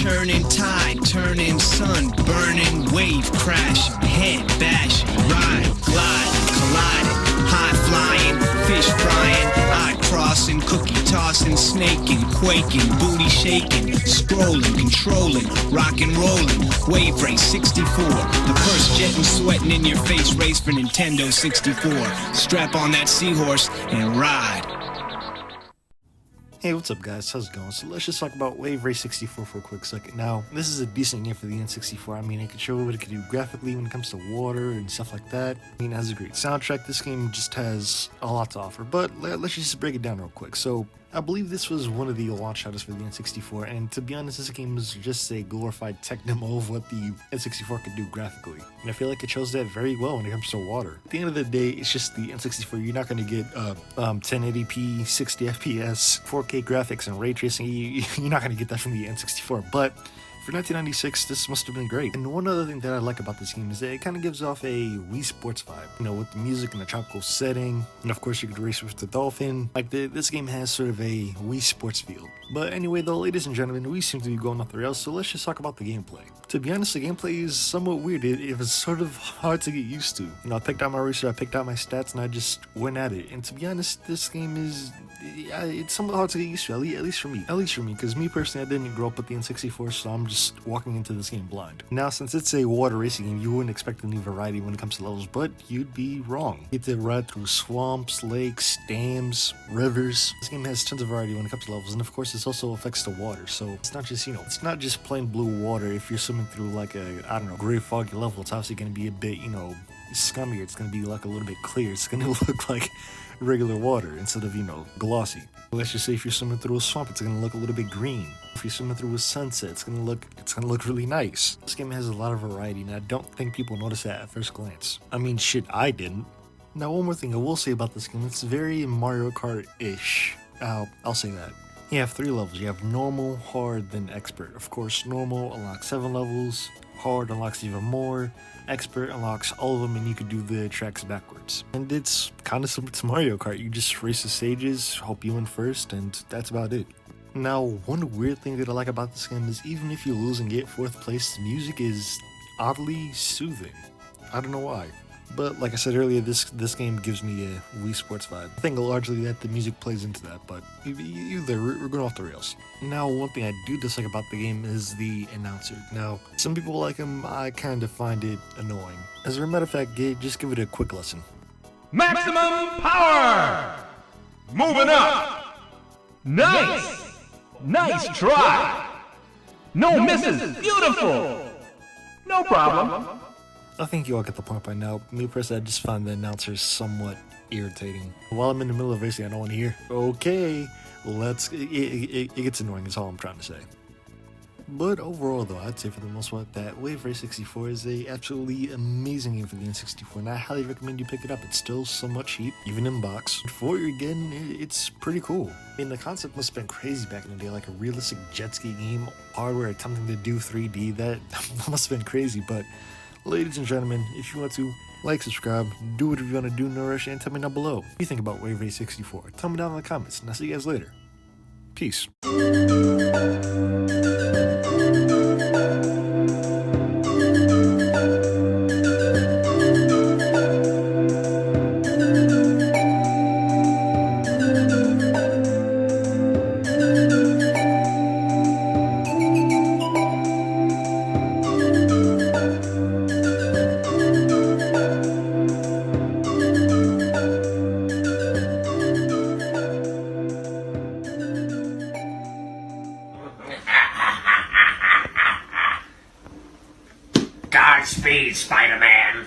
Turning tide, turning sun, burning wave, crash, head, bash, ride, glide, colliding, high flying, fish frying, eye crossing, cookie tossing, snaking, quaking, booty shaking, scrolling, controlling, rock and rolling, wave race 64, the first jetting, sweating in your face race for Nintendo 64. Strap on that seahorse and ride. Hey, what's up guys, how's it going? So let's just talk about Wave Race 64 for a quick second. Now, this is a decent game for the N64. I mean, it can show what it can do graphically when it comes to water and stuff like that. I mean, it has a great soundtrack. This game just has a lot to offer, but let's just break it down real quick. So, I believe this was one of the launch titles for the N64, and to be honest, this game was just a glorified tech demo of what the N64 could do graphically. And I feel like it shows that very well when it comes to water. At the end of the day, it's just the N64. You're not going to get 1080p, 60 FPS, 4K graphics, and ray tracing. You're not going to get that from the N64, but for 1996, this must have been great. And one other thing that I like about this game is that it kind of gives off a Wii Sports vibe. You know, with the music and the tropical setting, and of course you could race with the dolphin. Like, this game has sort of a Wii Sports feel. But anyway, though, ladies and gentlemen, we seem to be going off the rails, so let's just talk about the gameplay. To be honest, the gameplay is somewhat weird. It was sort of hard to get used to. You know, I picked out my racer, I picked out my stats, and I just went at it. And to be honest, this game is... it's somewhat hard to get used to, at least for me. At least for me, because me personally, I didn't grow up with the N64, so I'm just walking into this game blind. Now, since it's a water racing game, you wouldn't expect any variety when it comes to levels, but you'd be wrong. You get to ride through swamps, lakes, dams, rivers. This game has tons of variety when it comes to levels, and of course, this also affects the water, so it's not just, you know, it's not just plain blue water. If you're swimming through like a, I don't know, gray foggy level, it's obviously going to be a bit, you know, scummier. It's going to be like a little bit clear. It's going to look like regular water instead of, you know, glossy. Let's just say if you're swimming through a swamp, it's gonna look a little bit green. If you're swimming through a sunset, it's gonna look really nice. This game has a lot of variety, and I don't think people notice that at first glance. I mean, shit, I didn't. Now, one more thing I will say about this game, it's very Mario Kart-ish. I'll say that. You have 3 levels. You have normal, hard, then expert. Of course, normal unlocks 7 levels, hard unlocks even more, expert unlocks all of them, and you could do the tracks backwards. And it's kind of similar to Mario Kart. You just race the stages, hope you win first, and that's about it. Now, one weird thing that I like about this game is even if you lose and get 4th place, the music is oddly soothing. I don't know why. But like I said earlier, this game gives me a Wii Sports vibe. I think largely that the music plays into that, but we're going off the rails. Now, one thing I do dislike about the game is the announcer. Now, some people like him, I kind of find it annoying. As a matter of fact, just give it a quick listen. Maximum power! Moving up! Nice! Nice try! No misses! Beautiful! No problem. I think you all get the point by now. Me personally, I just find the announcers somewhat irritating. While I'm in the middle of racing, I don't want to hear, okay, it gets annoying is all I'm trying to say. But overall though, I'd say for the most part that Wave Race 64 is a absolutely amazing game for the N64, and I highly recommend you pick it up. It's still somewhat cheap, even in box. For you again, it's pretty cool. I mean, the concept must have been crazy back in the day, like a realistic jet ski game, hardware attempting to do 3D, that must have been crazy, but ladies and gentlemen, if you want to, like, subscribe, do whatever you want to do, no rush, and tell me down below what you think about Wave Race 64. Tell me down in the comments, and I'll see you guys later. Peace. Godspeed, Spider-Man.